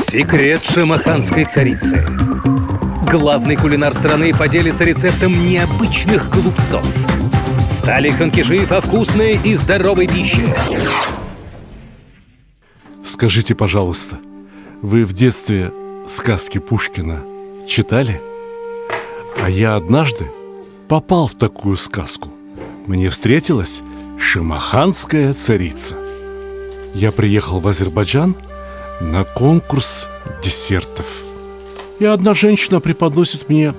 Секрет шамаханской царицы. Главный кулинар страны поделится рецептом необычных голубцов. Сталик Ханкишиев о вкусной и здоровой пище. Скажите, пожалуйста, вы в детстве сказки Пушкина читали? А я однажды попал в такую сказку. Мне встретилась шамаханская царица. Я приехал в Азербайджан на конкурс десертов. И одна женщина преподносит мне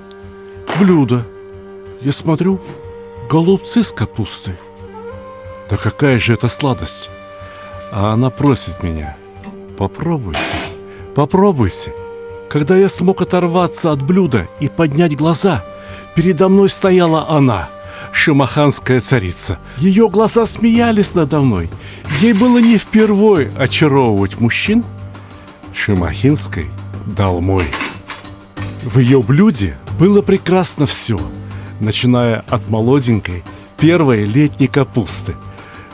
блюдо. Я смотрю, голубцы с капустой. Да какая же это сладость! А она просит меня: попробуйте, попробуйте. Когда я смог оторваться от блюда и поднять глаза, передо мной стояла она, шамаханская царица. Ее глаза смеялись надо мной. Ей было не впервой очаровывать мужчин шамахинской долмой. В ее блюде было прекрасно все, начиная от молоденькой первой летней капусты.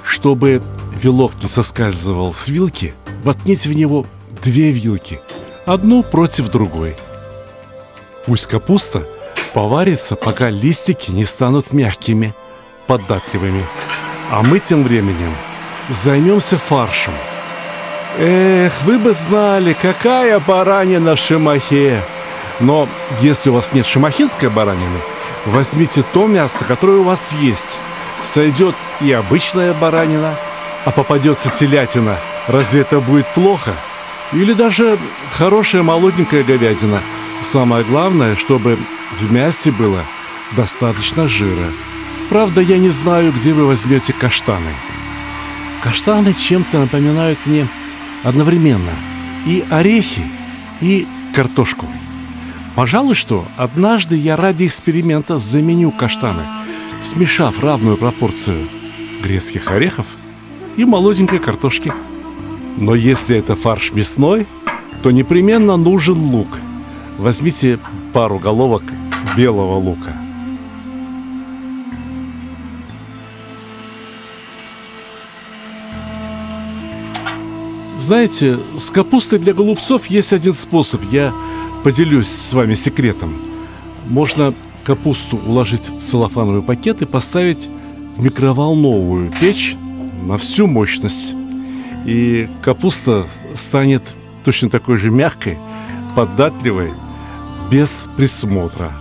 Чтобы вилок не соскальзывал с вилки, воткните в него 2 вилки, одну против другой. Пусть капуста поварится, пока листики не станут мягкими, податливыми. А мы тем временем займемся фаршем. Эх, вы бы знали, какая баранина в шамахе! Но если у вас нет шамахинской баранины, возьмите то мясо, которое у вас есть. Сойдет и обычная баранина. А попадется телятина, разве это будет плохо? Или даже хорошая молоденькая говядина. Самое главное, чтобы в мясе было достаточно жира. Правда, я не знаю, где вы возьмете каштаны. Каштаны чем-то напоминают мне одновременно и орехи, и картошку. Пожалуй, что однажды я ради эксперимента заменю каштаны, смешав равную пропорцию грецких орехов и молоденькой картошки. Но если это фарш мясной, то непременно нужен лук. Возьмите пару головок белого лука. Знаете, с капустой для голубцов есть один способ. Я поделюсь с вами секретом. Можно капусту уложить в целлофановый пакет и поставить в микроволновую печь на всю мощность. И капуста станет точно такой же мягкой, податливой, без присмотра.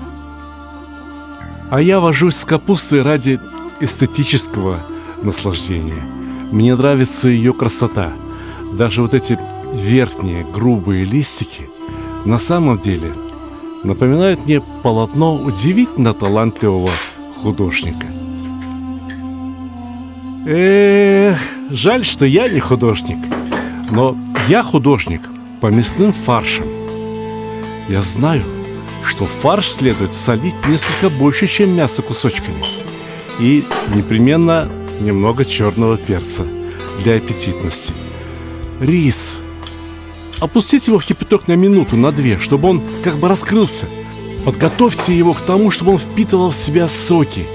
А я вожусь с капустой ради эстетического наслаждения. Мне нравится ее красота. Даже вот эти верхние грубые листики на самом деле напоминают мне полотно удивительно талантливого художника. Эх, жаль, что я не художник. Но я художник по мясным фаршам. Я знаю, что фарш следует солить несколько больше, чем мясо кусочками. И непременно немного черного перца для аппетитности. Рис. Опустите его в кипяток на минуту, на 2, чтобы он как бы раскрылся. Подготовьте его к тому, чтобы он впитывал в себя соки.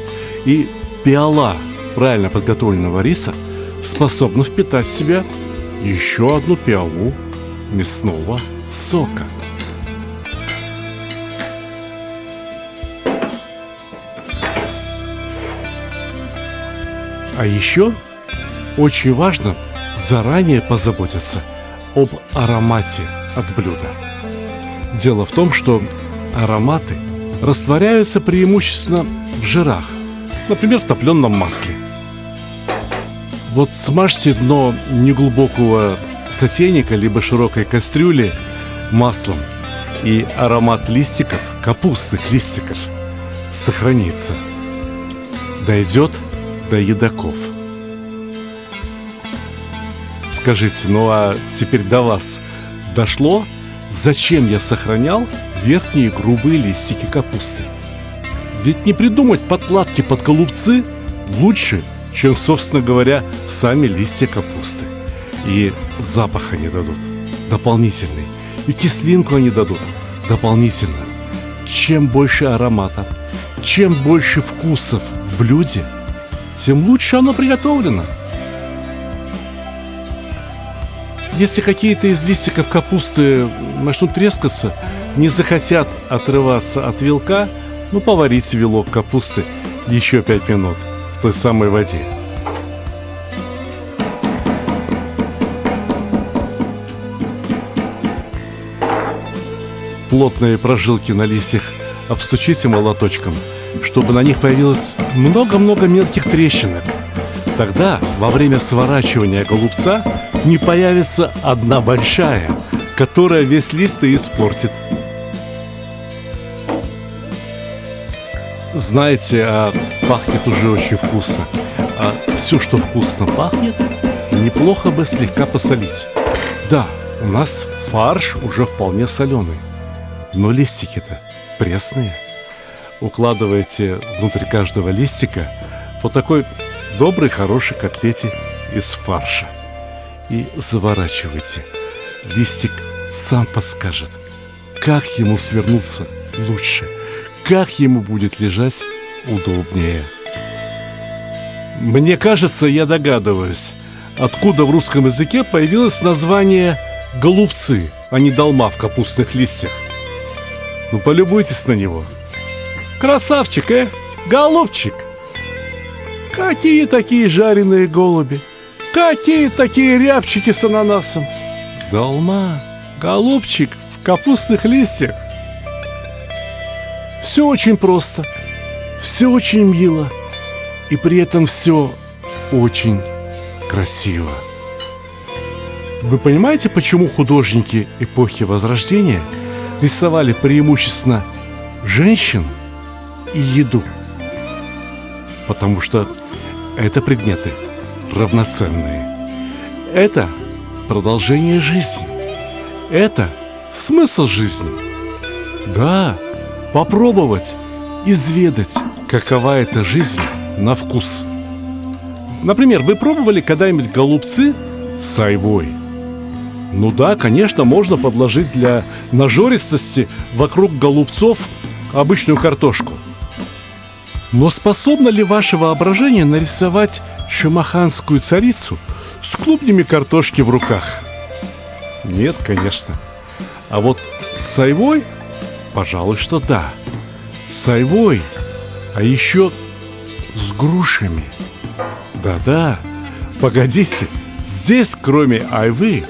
И пиала правильно подготовленного риса способна впитать в себя еще одну пиалу мясного сока. А еще очень важно заранее позаботиться об аромате от блюда. Дело в том, что ароматы растворяются преимущественно в жирах, например, в топленом масле. Вот смажьте дно неглубокого сотейника либо широкой кастрюли маслом, и аромат листиков, капустных листиков, сохранится. Дойдет до едоков. Скажите, ну а теперь до вас дошло, зачем я сохранял верхние грубые листики капусты? Ведь не придумать подкладки под голубцы лучше, чем, собственно говоря, сами листья капусты. И запах они дадут дополнительный, и кислинку они дадут дополнительно. Чем больше аромата, чем больше вкусов в блюде, тем лучше оно приготовлено. Если какие-то из листиков капусты начнут трескаться, не захотят отрываться от вилка, поварите вилок капусты еще 5 минут в той самой воде. Плотные прожилки на листьях обстучите молоточком, чтобы на них появилось много-много мелких трещинок. Тогда во время сворачивания голубца не появится одна большая, которая весь лист и испортит. Знаете, пахнет уже очень вкусно. А все, что вкусно пахнет, неплохо бы слегка посолить. Да, у нас фарш уже вполне соленый, но листики-то пресные. Укладывайте внутрь каждого листика вот такой добрый, хороший котлете из фарша и заворачивайте. Листик сам подскажет, как ему свернуться лучше, как ему будет лежать удобнее. Мне кажется, я догадываюсь, откуда в русском языке появилось название голубцы, а не долма в капустных листьях. Полюбуйтесь на него. Красавчик, голубчик! Какие такие жареные голуби! Какие такие рябчики с ананасом! Долма, голубчик в капустных листьях. Все очень просто, все очень мило, и при этом все очень красиво. Вы понимаете, почему художники эпохи Возрождения рисовали преимущественно женщин и еду? Потому что это предметы равноценные. Это продолжение жизни. Это смысл жизни. Да, попробовать, изведать, какова эта жизнь на вкус. Например, вы пробовали когда-нибудь голубцы с айвой? Да, конечно, можно подложить для нажористости вокруг голубцов обычную картошку. Но способно ли ваше воображение нарисовать шамаханскую царицу с клубнями картошки в руках? Нет, конечно. А вот с айвой, пожалуй, что да. С айвой, а еще с грушами. Да-да, погодите, здесь кроме айвы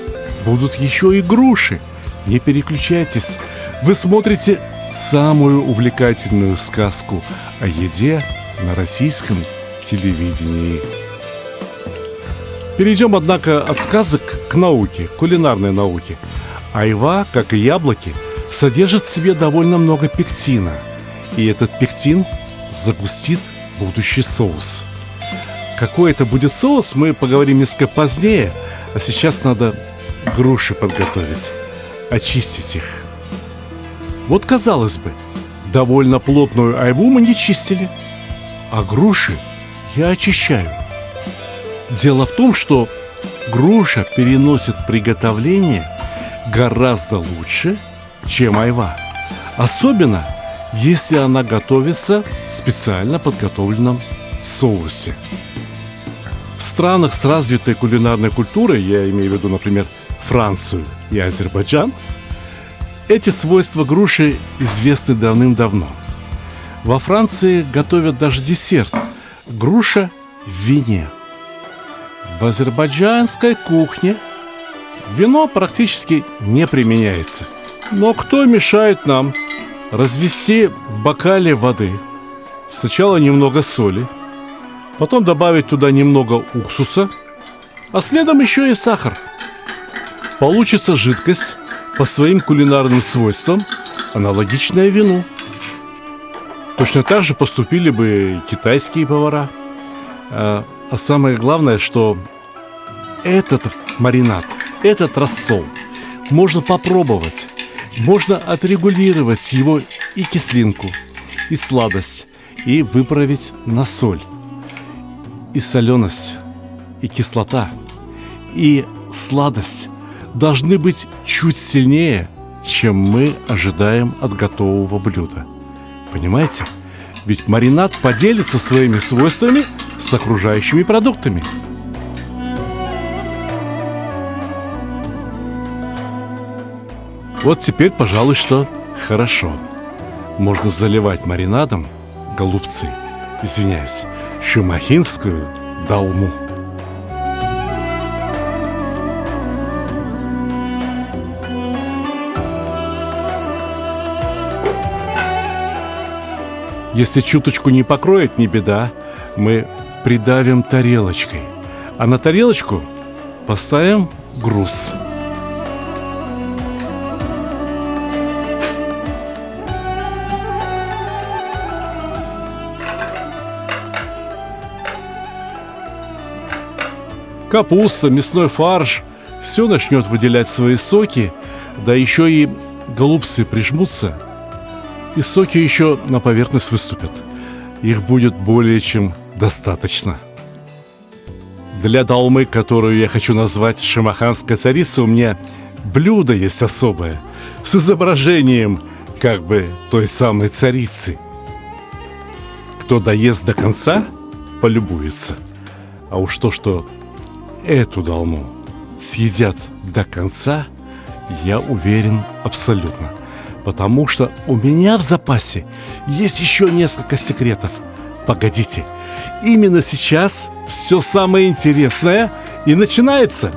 будут еще и груши. Не переключайтесь, вы смотрите самую увлекательную сказку о еде на российском телевидении. Перейдем, однако, от сказок к науке, кулинарной науке. Айва, как и яблоки, содержит в себе довольно много пектина. И этот пектин загустит будущий соус. Какой это будет соус, мы поговорим несколько позднее. А сейчас надо груши подготовить, очистить их. Вот, казалось бы, довольно плотную айву мы не чистили, а груши я очищаю. Дело в том, что груша переносит приготовление гораздо лучше, чем айва. Особенно, если она готовится в специально подготовленном соусе. В странах с развитой кулинарной культурой, я имею в виду, например, Францию и Азербайджан, эти свойства груши известны давным-давно. Во Франции готовят даже десерт – груша в вине. В азербайджанской кухне вино практически не применяется. Но кто мешает нам развести в бокале воды, сначала немного соли, потом добавить туда немного уксуса, а следом еще и сахар. Получится жидкость по своим кулинарным свойствам, аналогичная вину. Точно так же поступили бы и китайские повара. А самое главное, что этот маринад, этот рассол можно попробовать, можно отрегулировать его и кислинку, и сладость, и выправить на соль. И соленость, и кислота, и сладость должны быть чуть сильнее, чем мы ожидаем от готового блюда. Понимаете? Ведь маринад поделится своими свойствами с окружающими продуктами. Вот теперь, пожалуй, что хорошо. Можно заливать маринадом голубцы, извиняюсь, шимахинскую долму. Если чуточку не покроет, не беда, мы придавим тарелочкой. А на тарелочку поставим груз. Капуста, мясной фарш, все начнет выделять свои соки, да еще и голубцы прижмутся, и соки еще на поверхность выступят. Их будет более чем достаточно. Для долмы, которую я хочу назвать шимаханской царицей, у меня блюдо есть особое, с изображением как бы той самой царицы. Кто доест до конца, полюбуется. А уж то, что эту долму съедят до конца, я уверен абсолютно. Потому что у меня в запасе есть еще несколько секретов. Погодите, именно сейчас все самое интересное и начинается.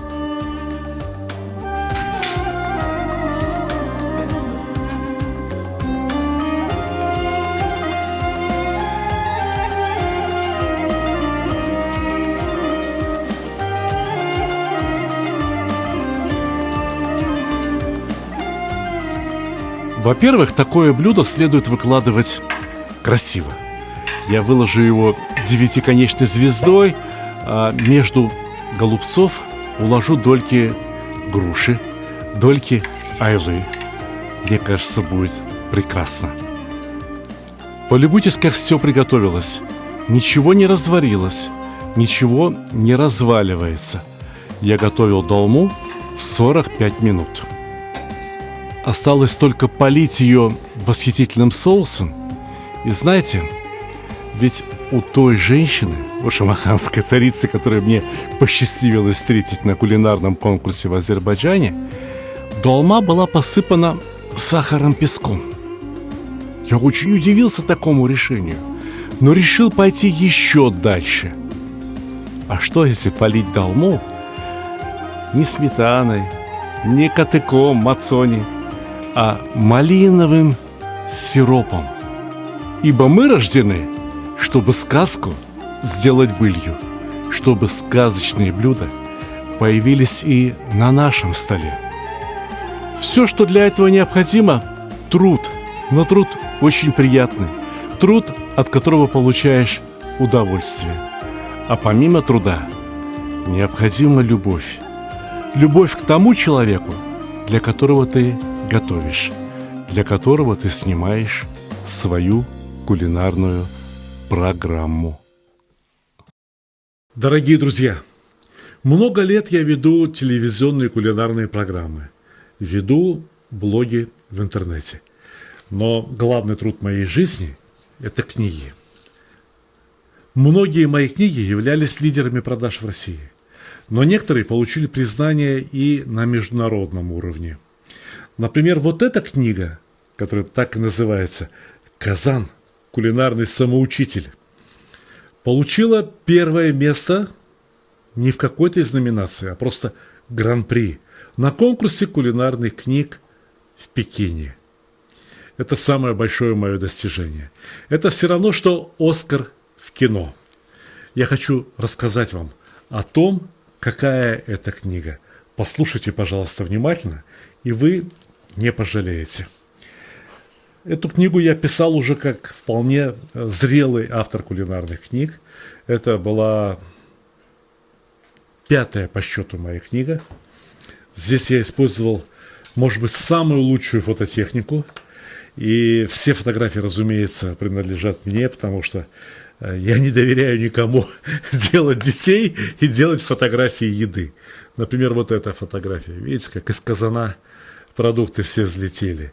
Во-первых, такое блюдо следует выкладывать красиво. Я выложу его девятиконечной звездой, а между голубцов уложу дольки груши, дольки айвы. Мне кажется, будет прекрасно. Полюбуйтесь, как все приготовилось. Ничего не разварилось, ничего не разваливается. Я готовил долму 45 минут. Осталось только полить ее восхитительным соусом. И знаете, ведь у той женщины, у шимаханской царицы, которую мне посчастливилось встретить на кулинарном конкурсе в Азербайджане, долма была посыпана сахаром-песком. Я очень удивился такому решению, но решил пойти еще дальше. А что, если полить долму не сметаной, не катыком, мацони, а малиновым сиропом? Ибо мы рождены, чтобы сказку сделать былью, чтобы сказочные блюда появились и на нашем столе. Все, что для этого необходимо – труд, но труд очень приятный, труд, от которого получаешь удовольствие. А помимо труда необходима любовь. Любовь к тому человеку, для которого ты готовишь, для которого ты снимаешь свою кулинарную программу. Дорогие друзья, много лет я веду телевизионные кулинарные программы, веду блоги в интернете. Но главный труд моей жизни – это книги. Многие мои книги являлись лидерами продаж в России, но некоторые получили признание и на международном уровне. Например, вот эта книга, которая так и называется «Казан. Кулинарный самоучитель», получила первое место не в какой-то из номинаций, а просто гран-при на конкурсе кулинарных книг в Пекине. Это самое большое мое достижение. Это все равно, что Оскар в кино. Я хочу рассказать вам о том, какая это книга. Послушайте, пожалуйста, внимательно, и вы не пожалеете. Эту книгу я писал уже как вполне зрелый автор кулинарных книг. Это была 5-я по счету моя книга. Здесь я использовал, может быть, самую лучшую фототехнику. И все фотографии, разумеется, принадлежат мне, потому что я не доверяю никому делать детей и делать фотографии еды. Например, вот эта фотография. Видите, как из казана продукты все взлетели.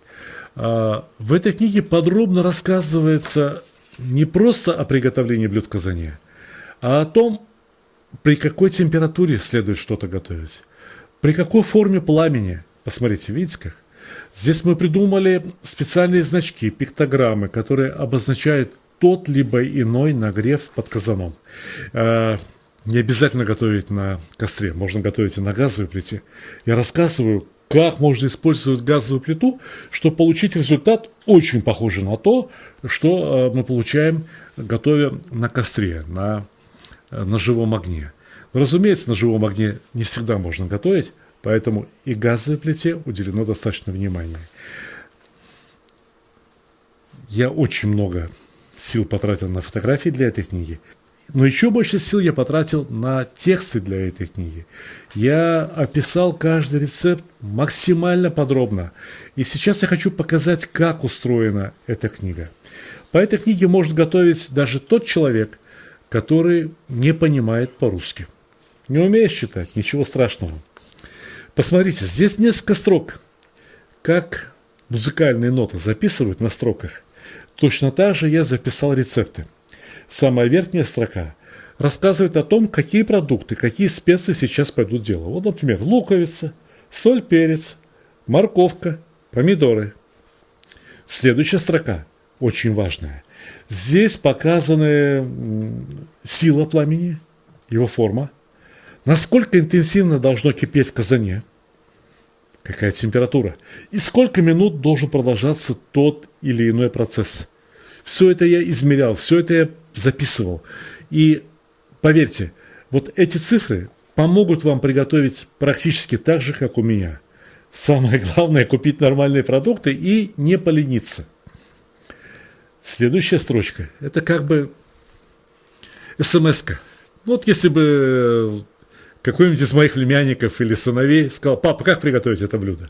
В этой книге подробно рассказывается не просто о приготовлении блюд в казане, а о том, при какой температуре следует что-то готовить, при какой форме пламени. Посмотрите, видите как? Здесь мы придумали специальные значки, пиктограммы, которые обозначают тот либо иной нагрев под казаном. Не обязательно готовить на костре, можно готовить и на газовой плите. Я рассказываю, как можно использовать газовую плиту, чтобы получить результат очень похожий на то, что мы получаем, готовя на костре, на живом огне. Но, разумеется, на живом огне не всегда можно готовить, поэтому и газовой плите уделено достаточно внимания. Я очень много сил потратил на фотографии для этой книги. Но еще больше сил я потратил на тексты для этой книги. Я описал каждый рецепт максимально подробно. И сейчас я хочу показать, как устроена эта книга. По этой книге может готовить даже тот человек, который не понимает по-русски. Не умеешь читать? Ничего страшного. Посмотрите, здесь несколько строк. Как музыкальные ноты записывают на строках, точно так же я записал рецепты. Самая верхняя строка рассказывает о том, какие продукты, какие специи сейчас пойдут в дело. Вот, например, луковица, соль, перец, морковка, помидоры. Следующая строка, очень важная. Здесь показаны сила пламени, его форма, насколько интенсивно должно кипеть в казане, какая температура, и сколько минут должен продолжаться тот или иной процесс. Все это я измерял, все это я записывал. И поверьте, вот эти цифры помогут вам приготовить практически так же, как у меня. Самое главное – купить нормальные продукты и не полениться. Следующая строчка – это как бы смс-ка. Вот если бы какой-нибудь из моих племянников или сыновей сказал: папа, как приготовить это блюдо?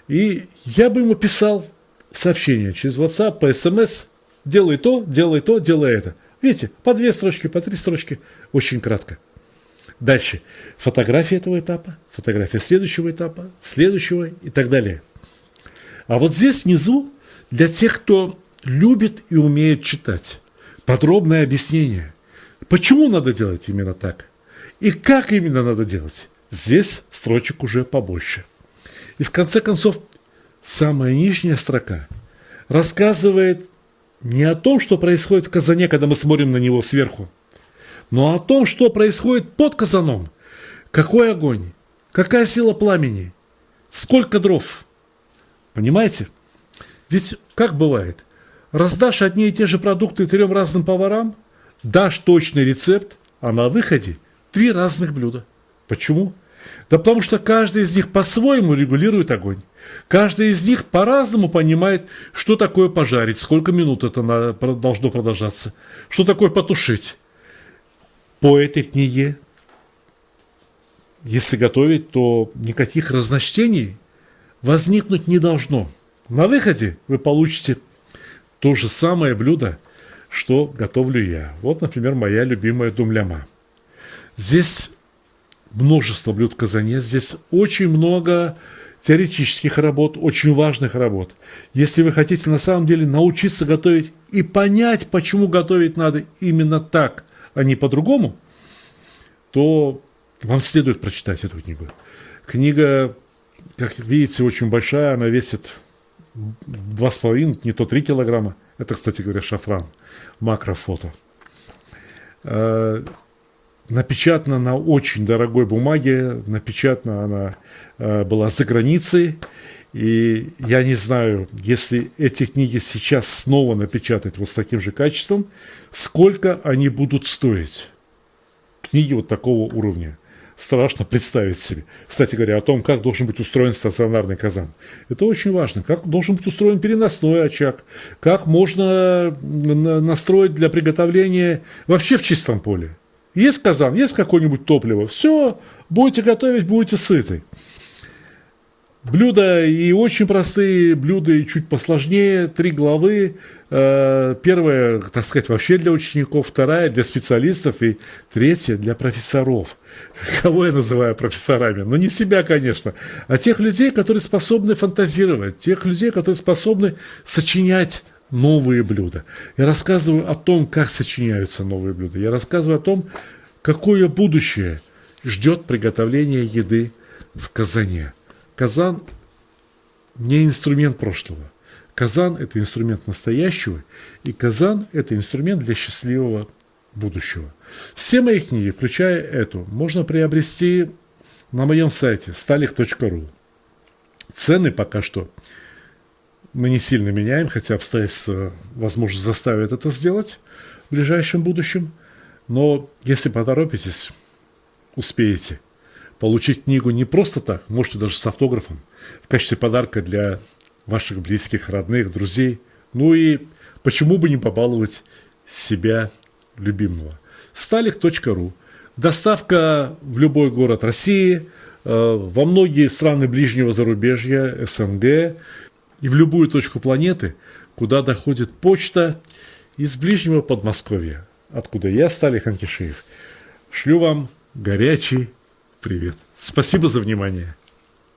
И я бы ему писал сообщение через WhatsApp, по смс: делай то, делай то, делай это. Видите, по 2 строчки, по 3 строчки, очень кратко. Дальше. Фотография этого этапа, фотография следующего этапа, следующего и так далее. А вот здесь внизу для тех, кто любит и умеет читать, подробное объяснение, почему надо делать именно так и как именно надо делать. Здесь строчек уже побольше. И в конце концов, самая нижняя строка рассказывает не о том, что происходит в казане, когда мы смотрим на него сверху, но о том, что происходит под казаном. Какой огонь, какая сила пламени, сколько дров. Понимаете? Ведь как бывает, раздашь одни и те же продукты 3 разным поварам, дашь точный рецепт, а на выходе 3 разных блюда. Почему? Да потому что каждый из них по-своему регулирует огонь. Каждый из них по-разному понимает, что такое пожарить, сколько минут это должно продолжаться, что такое потушить. По этой книге, если готовить, то никаких разночтений возникнуть не должно. На выходе вы получите то же самое блюдо, что готовлю я. Вот, например, моя любимая думляма. Здесь множество блюд в казане, здесь очень много теоретических работ, очень важных работ. Если вы хотите на самом деле научиться готовить и понять, почему готовить надо именно так, а не по-другому, то вам следует прочитать эту книгу. Книга, как видите, очень большая, она весит 2,5, не то 3 килограмма. Это, кстати говоря, шафран, макрофото. Напечатана на очень дорогой бумаге, напечатана она была за границей, и я не знаю, если эти книги сейчас снова напечатать вот с таким же качеством, сколько они будут стоить. Книги вот такого уровня. Страшно представить себе. Кстати говоря, о том, как должен быть устроен стационарный казан. Это очень важно. Как должен быть устроен переносной очаг. Как можно настроить для приготовления вообще в чистом поле. Есть казан, есть какое-нибудь топливо. Все, будете готовить, будете сыты. Блюда и очень простые, блюда и чуть посложнее. 3 главы. Первая, так сказать, вообще для учеников. Вторая для специалистов. И третья для профессоров. Кого я называю профессорами? Ну, не себя, конечно. А тех людей, которые способны фантазировать. Тех людей, которые способны сочинять новые блюда. Я рассказываю о том, как сочиняются новые блюда. Я рассказываю о том, какое будущее ждет приготовление еды в казане. Казан не инструмент прошлого. Казан – это инструмент настоящего, и Казан – это инструмент для счастливого будущего. Все мои книги, включая эту, можно приобрести на моем сайте stalik.ru. Цены пока что мы не сильно меняем, хотя обстоятельства, возможно, заставят это сделать в ближайшем будущем. Но если поторопитесь, успеете получить книгу не просто так, можете даже с автографом, в качестве подарка для ваших близких, родных, друзей. Ну и почему бы не побаловать себя любимого. Stalik.ru. Доставка в любой город России, во многие страны ближнего зарубежья, СНГ и в любую точку планеты, куда доходит почта из ближнего Подмосковья, откуда я, Сталик Анкишиев, шлю вам горячий привет. Спасибо за внимание.